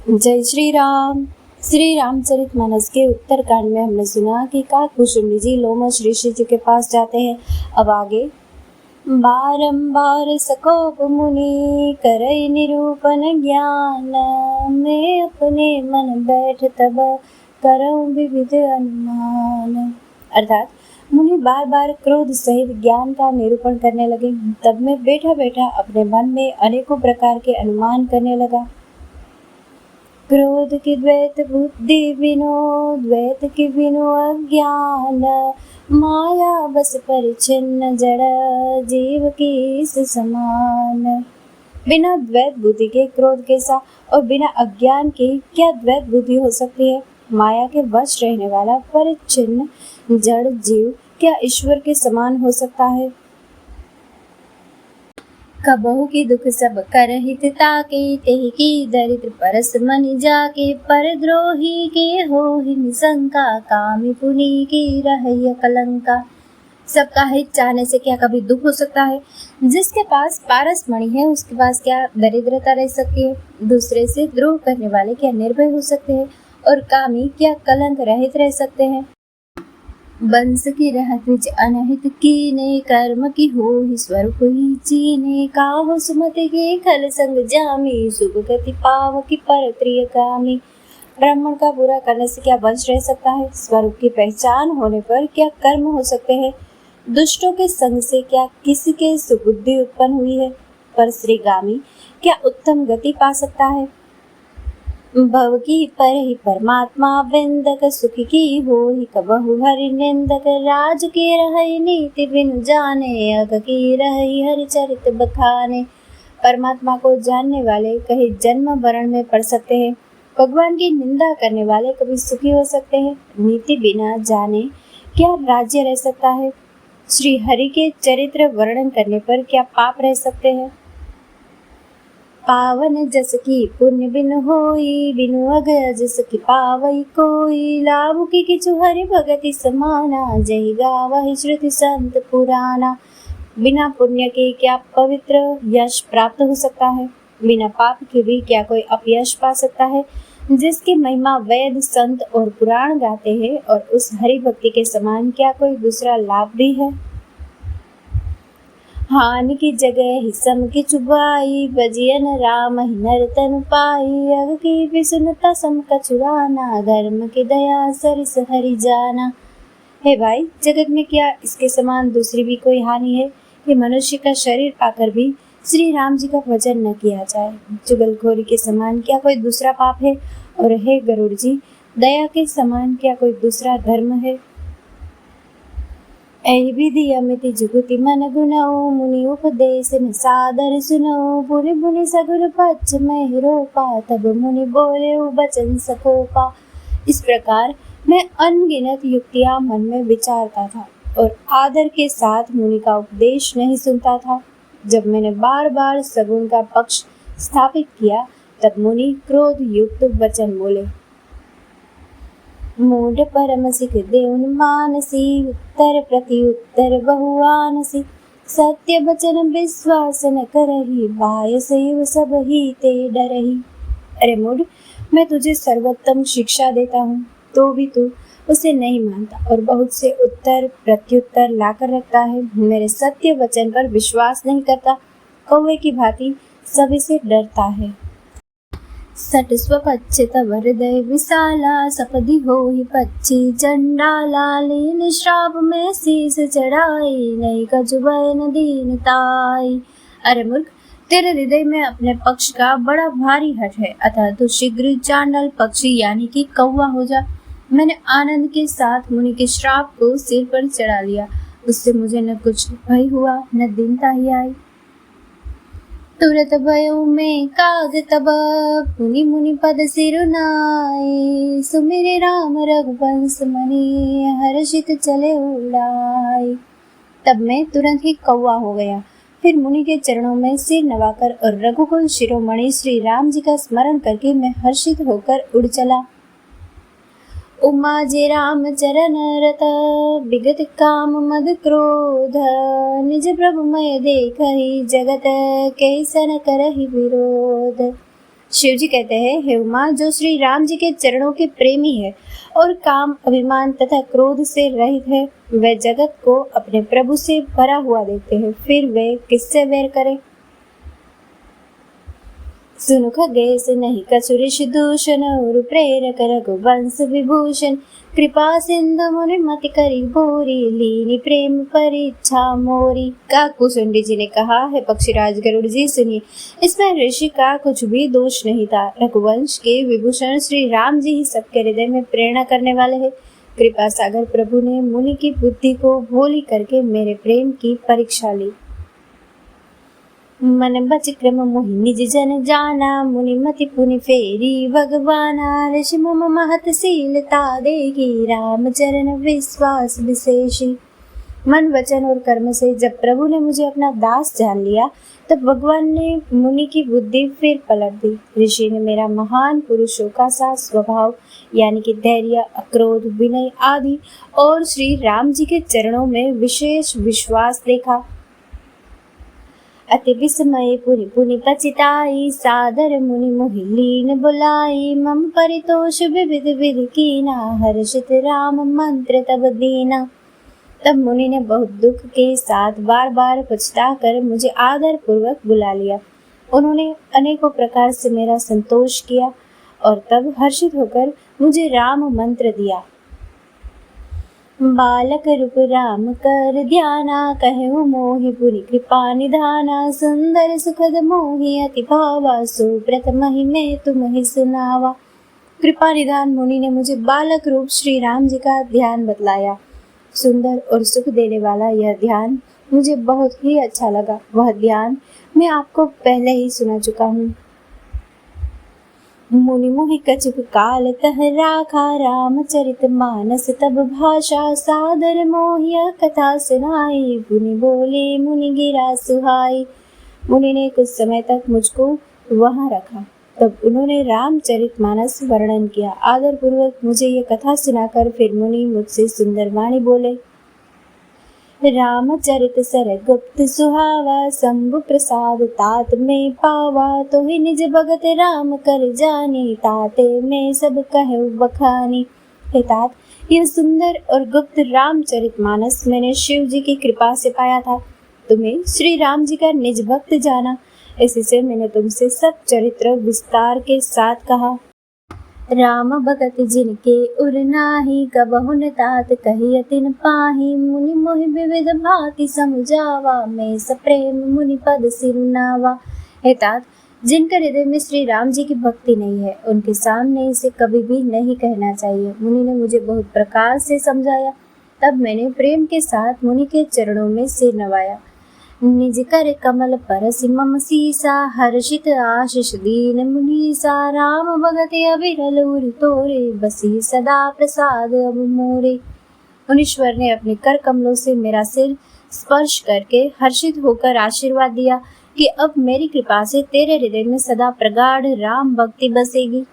जय श्री राम। श्री रामचरितमानस के उत्तरकांड में हमने सुना कि काकभूषुंडी जी लोमश ऋषि जी के पास जाते हैं। अब आगे, बारंबार सकोप मुनि करई निरूपण ज्ञान, मैं अपने मन बैठ तब करऊं विविध अनुमान। अर्थात मुनि बार बार क्रोध सहित ज्ञान का निरूपण करने लगे। तब मैं बैठा बैठा अपने मन में अनेकों प्रकार के अनुमान करने लगा। क्रोध की द्वैत बुद्धि बिनो, द्वैत की बिनो अज्ञान, माया बस परिच्छिन्न जड़ जीव की इस समान। बिना द्वैत बुद्धि के क्रोध कैसा, और बिना अज्ञान के क्या द्वैत बुद्धि हो सकती है। माया के वश रहने वाला परिच्छिन्न जड़ जीव क्या ईश्वर के समान हो सकता है। कबहु की दुख सब कर हित ताके, तेहि की दरिद्र परस मनि जाके, परद्रोही के होहि निशंका, कामी पुनि की रहय कलंका। सबका हित चाहने से क्या कभी दुख हो सकता है। जिसके पास पारस मणि है उसके पास क्या दरिद्रता रह सकती है। दूसरे से द्रोह करने वाले क्या निर्भय हो सकते हैं, और कामी क्या कलंक रहित रह सकते हैं। बंस की रहत विच अनहित कीने, कर्म की होहि स्वरूप ही चीने, काहु सुमति के खल संग जामी, शुभ गति पाव की पर प्रिय कामी। ब्राह्मण का बुरा करने से क्या वंश रह सकता है। स्वरूप की पहचान होने पर क्या कर्म हो सकते हैं। दुष्टों के संग से क्या किसी के सुबुद्धि उत्पन्न हुई है, पर श्रीगामी क्या उत्तम गति पा सकता है। भव की पर ही परमात्मा विंदक, सुख की हो ही कबहु हरि निंदक, राज के रहई नीति बिनु जाने, अग की रहई हरि चरित बखाने। परमात्मा को जानने वाले कहीं जन्म वरण में पड़ सकते हैं। भगवान की निंदा करने वाले कभी सुखी हो सकते हैं। नीति बिना जाने क्या राज्य रह सकता है। श्री हरि के चरित्र वर्णन करने पर क्या पाप रह सकते हैं। पावन जस की पुण्य बिन होई, बिनु अग जस की पावई कोई, लाभ की किछु हरि भगति समाना, जय गावहि श्रुति संत पुराना। बिना पुण्य के क्या पवित्र यश प्राप्त हो सकता है। बिना पाप के भी क्या कोई अपयश पा सकता है। जिसकी महिमा वेद संत और पुराण गाते हैं, और उस हरि भक्ति के समान क्या कोई दूसरा लाभ भी है। हानि की जगह ही सम की चुबाई, बजियन राम ही नर तन पाई, अग की भी सुनता सम का चुराना, धर्म की दया सरिस हरि जाना। हे भाई, जगत में क्या इसके समान दूसरी भी कोई हानि है। ये मनुष्य का शरीर पाकर भी श्री राम जी का भजन न किया जाए। चुगलखोरी के समान क्या कोई दूसरा पाप है, और हे गरुड़ जी, दया के समान क्या कोई दूसरा धर्म है। एहि विधि अमिति जुगति मन गुनऊ, मुनि उपदेश न सादर सुनऊ, पुनि पुनि सगुन पक्ष में रोपा, तब मुनि बोले बचन सकोपा। इस प्रकार मैं अनगिनत युक्तियां मन में विचारता था, और आदर के साथ मुनि का उपदेश नहीं सुनता था। जब मैंने बार बार सगुन का पक्ष स्थापित किया, तब मुनि क्रोध युक्त वचन बोले। मूढ़ परम सिख देउन मानसी, उत्तर प्रति उत्तर बहुआनसी, सत्य वचन विश्वास न करही, बाय सैव सब ही ते डरही। अरे मूढ़, मैं तुझे सर्वोत्तम शिक्षा देता हूँ, तो भी तू उसे नहीं मानता, और बहुत से उत्तर प्रत्युत्तर लाकर रखता है। मेरे सत्य वचन पर विश्वास नहीं करता, कौवे की भांति सभी से डरता है। सट स्वपच्छ तव हृदय विशाला, सपदि होहि पक्षी चंडाला, लीन श्राप में शीस चढ़ाई, नहीं कछुबय न दीनताई। अरे मूर्ख, तेरे हृदय में अपने पक्ष का बड़ा भारी हठ है, अतः तू शीघ्र चांडाल पक्षी यानी कि कौवा हो जा। मैंने आनंद के साथ मुनि के श्राप को सिर पर चढ़ा लिया, उससे मुझे न कुछ भय हुआ न दीनता ही आई। तुरत भयो में काग तब, पुनि मुनि पद सिरुनाई, सुमिरे राम रघुवंश मणि, हर्षित चले उड़ाई। तब मैं तुरंत ही कौवा हो गया। फिर मुनि के चरणों में सिर नवाकर और रघुकुल शिरोमणि श्री राम जी का स्मरण करके मैं हर्षित होकर उड़ चला। उमा जे राम चरण रत, विगत काम मद क्रोध, निज प्रभु मय देखहि, जगत कैसन करहि विरोध। शिव जी कहते हैं, हे उमा, जो श्री राम जी के चरणों के प्रेमी है और काम, अभिमान तथा क्रोध से रहित है, वे जगत को अपने प्रभु से भरा हुआ देखते हैं, फिर वे किससे वैर करें। सुनु खगेश नहीं कछुरिश दूषण, और प्रेरक रघुवंश विभूषण, कृपा सिंधु मुनि मति करी भूरी, लीनी प्रेम परीक्षा मोरी। काकभूषुंडी जी ने कहा, है पक्षीराज गरुड़ जी सुनिए, इसमें ऋषि का कुछ भी दोष नहीं था। रघुवंश के विभूषण श्री राम जी ही सबके हृदय में प्रेरणा करने वाले हैं। कृपा सागर प्रभु ने मुनि की बुद्धि को भोली करके मेरे प्रेम की परीक्षा ली। मन बचक्रम मोहि निज जन जाना, मुनि मति पुनि फेरी भगवाना, ऋषि मम महत शीलता देखी, राम चरण विश्वास विशेषी। मन वचन और कर्म से जब प्रभु ने मुझे अपना दास जान लिया, तब भगवान ने मुनि की बुद्धि फिर पलट दी। ऋषि ने मेरा महान पुरुषों का सा स्वभाव यानी कि धैर्य, अक्रोध, विनय आदि और श्री राम जी के चरणों में विशेष विश्वास देखा। अति विस्मय पुनि पुनि पचिताई, सादर मुनि मोहि लीन बुलाई, मम परितोष विविध विधि कीना, हर्षित राम मंत्र तब दीना। तब मुनि ने बहुत दुख के साथ बार बार पछता कर मुझे आदर पूर्वक बुला लिया। उन्होंने अनेकों प्रकार से मेरा संतोष किया और तब हर्षित होकर मुझे राम मंत्र दिया। बालक रूप राम कर ध्याना, कहु मोहि पुनि कृपा निधाना, सुंदर सुखद मोहि अति भावा, सुब्रत महिमे तुम्हि सुनावा। कृपा निधान मुनि ने मुझे बालक रूप श्री राम जी का ध्यान बतलाया। सुंदर और सुख देने वाला यह ध्यान मुझे बहुत ही अच्छा लगा। वह ध्यान मैं आपको पहले ही सुना चुका हूँ। मुनि मोहि कछुक काल तह राखा, रामचरित मानस तब भाषा, सादर मोहिया कथा सुनाई, पुनि बोले मुनि गिरा सुहाई। मुनि ने कुछ समय तक मुझको वहां रखा, तब उन्होंने रामचरित मानस वर्णन किया। आदर पूर्वक मुझे ये कथा सुनाकर फिर मुनि मुझसे सुंदर वाणी बोले। रामचरित सर गुप्त सुहावा, शंभु प्रसाद तात में पावा, तो ही निज भगत राम कर जानी, ताते में सब कहे बखानी। हे तात, यह सुंदर और गुप्त रामचरित मानस मैंने शिव जी की कृपा से पाया था। तुम्हें श्री राम जी का निज भक्त जाना, इसी से मैंने तुमसे सब चरित्र विस्तार के साथ कहा। राम भगत जिनके उर नाही, कबहु न तात कहिय तिन पाही, मुनि मोहि विविध भांति समुझावा, मैं सप्रेम मुनि पद सिरुनावा। हे तात, जिनके हृदय में श्री राम जी की भक्ति नहीं है, उनके सामने इसे कभी भी नहीं कहना चाहिए। मुनि ने मुझे बहुत प्रकार से समझाया, तब मैंने प्रेम के साथ मुनि के चरणों में सिर नवाया। निज कर कमल परसि मम सीसा, हर्षित आशीष दीन मुनीसा, राम भगत अविरल उर तोरे, बसी सदा प्रसाद अब मोरे। मुनीश्वर ने अपने कर कमलों से मेरा सिर स्पर्श करके हर्षित होकर आशीर्वाद दिया कि अब मेरी कृपा से तेरे हृदय में सदा प्रगाढ़ राम भक्ति बसेगी।